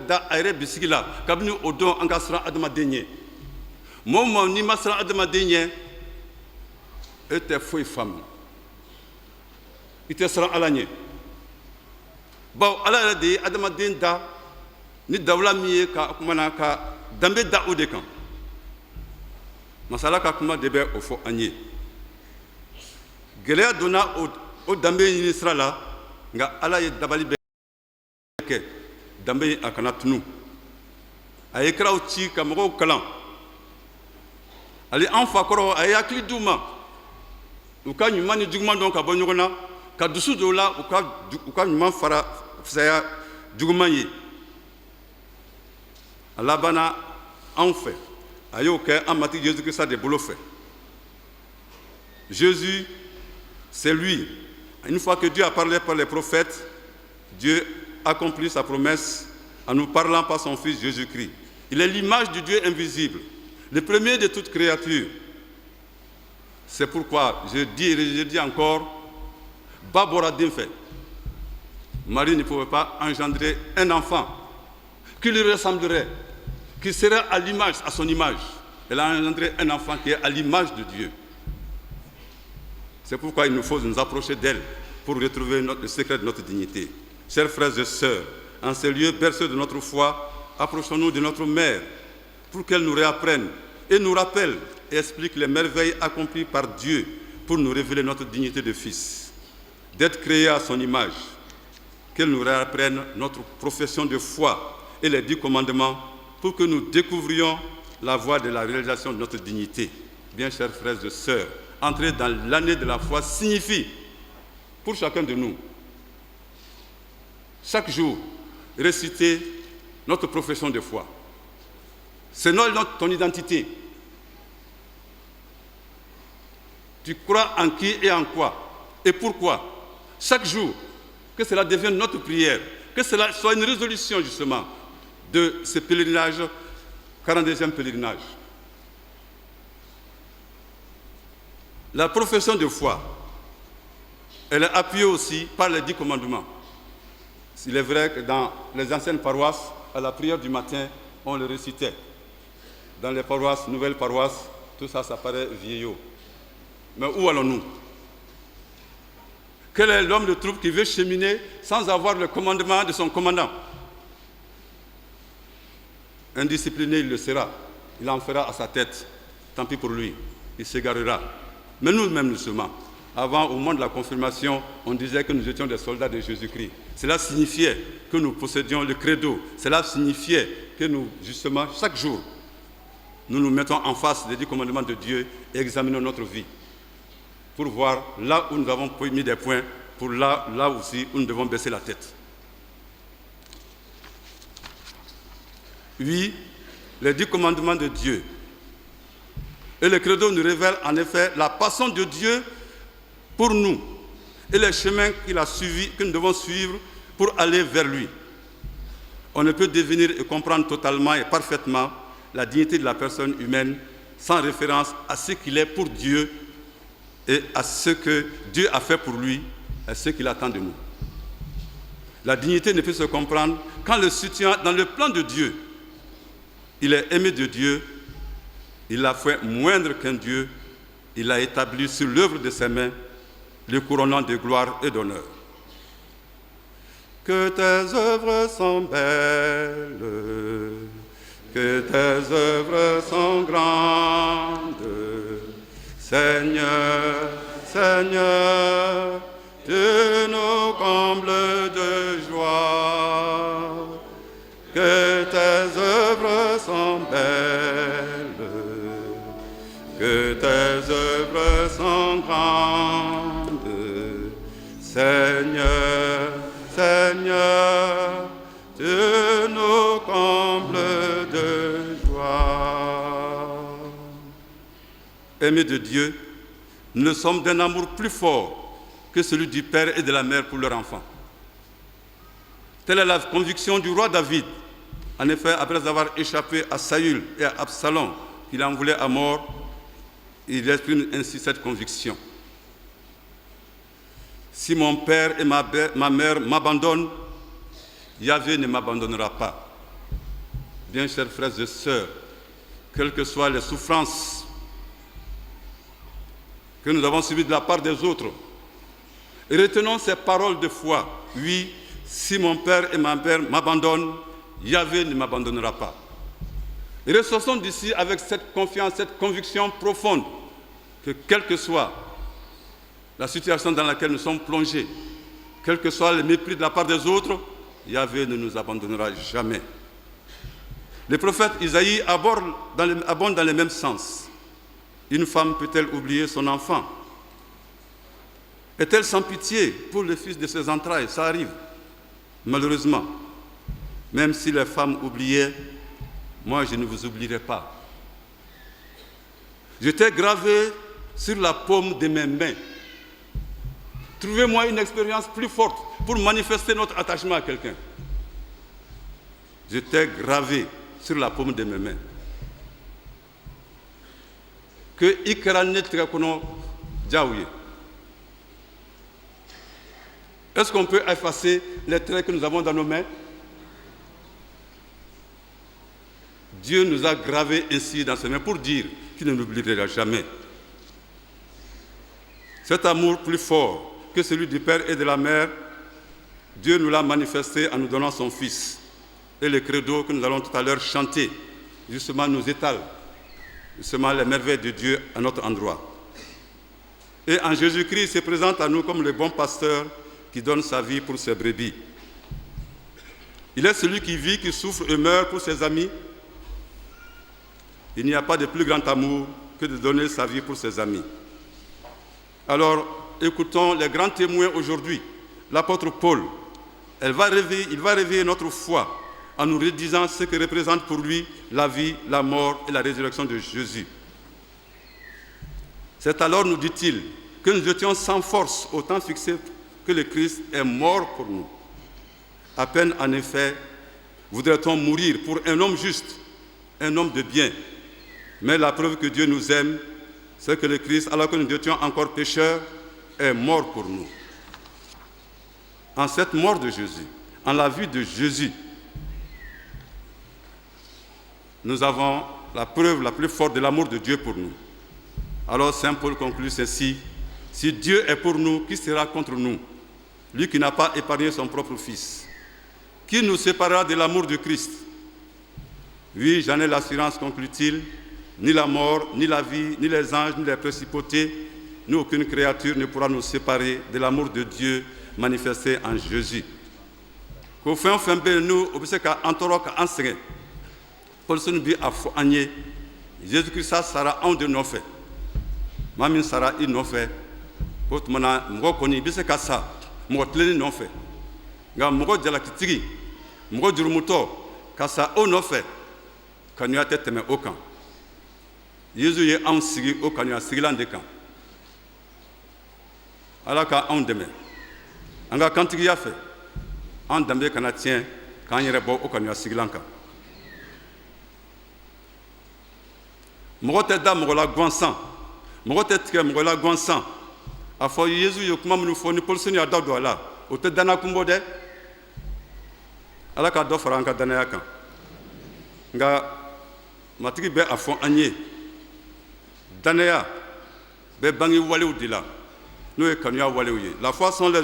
da ayre bisigila kabni odon anga sra adama denye mom ni masra adama denye était foi femme ite sra alanye baw ala de adama den da ni dawla mi ka kumana ka dambe da ode kan masala ka kuma de be o fo anye gele dona o dambe ni sra la nga ala ye dabali be ke dambe akana tunu ay kraw ci ka mo kalam ali anfa koro ay akli duma u ka nyuma ni duguma don ka bonyogona ka dusu do la u ka nyuma fara saya duguma yi ala bana en fait ayo ke amati Jésus que ça de bolo fait Jésus c'est lui. Une fois que Dieu a parlé par les prophètes, Dieu accomplit sa promesse en nous parlant par son Fils Jésus-Christ. Il est l'image du Dieu invisible, le premier de toute créature. C'est pourquoi je dis encore, Babora Dimfe, Marie ne pouvait pas engendrer un enfant qui lui ressemblerait, qui serait à l'image, à son image. Elle a engendré un enfant qui est à l'image de Dieu. C'est pourquoi il nous faut nous approcher d'elle pour retrouver le secret de notre dignité. Chers frères et sœurs, en ces lieux berceux de notre foi, approchons-nous de notre mère pour qu'elle nous réapprenne et nous rappelle et explique les merveilles accomplies par Dieu pour nous révéler notre dignité de fils, d'être créés à son image, qu'elle nous réapprenne notre profession de foi et les 10 commandements pour que nous découvrions la voie de la réalisation de notre dignité. Bien, chers frères et sœurs, entrer dans l'année de la foi signifie, pour chacun de nous, chaque jour, réciter notre profession de foi. C'est ton identité. Tu crois en qui et en quoi et pourquoi. Chaque jour, que cela devienne notre prière, que cela soit une résolution justement de ce pèlerinage, 42e pèlerinage. La profession de foi, elle est appuyée aussi par les 10 commandements. Il est vrai que dans les anciennes paroisses, à la prière du matin, on le récitait. Dans les paroisses, nouvelles paroisses, tout ça, ça paraît vieillot. Mais où allons-nous? Quel est l'homme de troupe qui veut cheminer sans avoir le commandement de son commandant? Indiscipliné, il le sera. Il en fera à sa tête. Tant pis pour lui. Il s'égarera. Mais nous-mêmes, nous sommes. Avant, au moment de la confirmation, on disait que nous étions des soldats de Jésus-Christ. Cela signifiait que nous possédions le credo. Cela signifiait que nous, justement, chaque jour, nous nous mettons en face des 10 commandements de Dieu et examinons notre vie pour voir là où nous avons mis des points, pour là aussi où nous devons baisser la tête. Oui, les 10 commandements de Dieu. Et le credo nous révèle en effet la passion de Dieu pour nous et les chemins qu'il a suivis, que nous devons suivre pour aller vers lui. On ne peut devenir et comprendre totalement et parfaitement la dignité de la personne humaine sans référence à ce qu'il est pour Dieu et à ce que Dieu a fait pour lui et ce qu'il attend de nous. La dignité ne peut se comprendre qu'en le situant dans le plan de Dieu. Il est aimé de Dieu, il a fait moindre qu'un Dieu, il a établi sur l'œuvre de ses mains le couronnant de gloire et d'honneur. Que tes œuvres sont belles, que tes œuvres sont grandes, Seigneur, Seigneur, tu nous combles de joie. Que tes œuvres sont belles, que tes œuvres sont grandes, Seigneur, Seigneur, tu nous combles de joie. Aimés de Dieu, nous sommes d'un amour plus fort que celui du père et de la mère pour leur enfant. Telle est la conviction du roi David. En effet, après avoir échappé à Saül et à Absalom, qu'il en voulait à mort, il exprime ainsi cette conviction. Si mon père et ma mère m'abandonnent, Yahvé ne m'abandonnera pas. bien chers frères et sœurs, quelles que soient les souffrances que nous avons subies de la part des autres, et retenons ces paroles de foi. Oui, si mon père et ma mère m'abandonnent, Yahvé ne m'abandonnera pas. Et ressortons d'ici avec cette confiance, cette conviction profonde que quelle que soit la situation dans laquelle nous sommes plongés, quel que soit le mépris de la part des autres, Yahvé ne nous abandonnera jamais. Le prophète Isaïe abonde dans le même sens. Une femme peut-elle oublier son enfant? Est-elle sans pitié pour le fils de ses entrailles? Ça arrive, malheureusement. Même si les femmes oubliaient, moi je ne vous oublierai pas. J'étais gravé sur la paume de mes mains. Trouvez-moi une expérience plus forte pour manifester notre attachement à quelqu'un. J'étais gravé sur la paume de mes mains. Que Ikarane Trakono Djaouye. Est-ce qu'on peut effacer les traits que nous avons dans nos mains? Dieu nous a gravés ainsi dans ses mains pour dire qu'il ne nous oubliera jamais. Cet amour plus fort que celui du Père et de la Mère, Dieu nous l'a manifesté en nous donnant son Fils. Et le credo que nous allons tout à l'heure chanter, justement nous étale justement les merveilles de Dieu à notre endroit. Et en Jésus-Christ, il se présente à nous comme le bon pasteur qui donne sa vie pour ses brebis. Il est celui qui vit, qui souffre et meurt pour ses amis. Il n'y a pas de plus grand amour que de donner sa vie pour ses amis. Alors, écoutons les grands témoins aujourd'hui. L'apôtre Paul, il va réveiller notre foi en nous redisant ce que représente pour lui la vie, la mort et la résurrection de Jésus. C'est alors, nous dit-il, que nous étions sans force au temps fixé que le Christ est mort pour nous. À peine, en effet, voudrait-on mourir pour un homme juste, un homme de bien. Mais la preuve que Dieu nous aime, c'est que le Christ, alors que nous étions encore pécheurs, est mort pour nous. En cette mort de Jésus, en la vie de Jésus, nous avons la preuve la plus forte de l'amour de Dieu pour nous. Alors Saint Paul conclut ceci: si Dieu est pour nous, qui sera contre nous? Lui qui n'a pas épargné son propre Fils. Qui nous séparera de l'amour de Christ? Oui, j'en ai l'assurance, conclut-il, ni la mort, ni la vie, ni les anges, ni les principautés, ni aucune créature ne pourra nous séparer de l'amour de Dieu manifesté en Jésus. Qu'au fin nous, au plus qu'à Antorok enseigne, Paul se nous dit à Fouagné, Jésus-Christ sera un de nos faits. Mamin sera une nos faits. Quand mana m'gokoni bise kasa, m'gotleni nos faits. Nga m'go jalakitigi, m'go durumuto, kasa au nos faits. Kanya tete me aucun. Jésus est en sigi au kanya sigilan de camp. Alaka en demain. Anga kantigi ya fait. En dambe kanatien, quand il rebo au kanya sigilanka. Mogote da mogola gwansan. Mogote tike mogola gwansan. Afo Jésus yokuma munu foni polseni ya dawdo ala. Ote dana kumbode. Alaka do faranga dana yakan. Nga matigi be afon anye. Danaya be bangi wale ou dila. Nous kanya wale ou ye. La foi sont les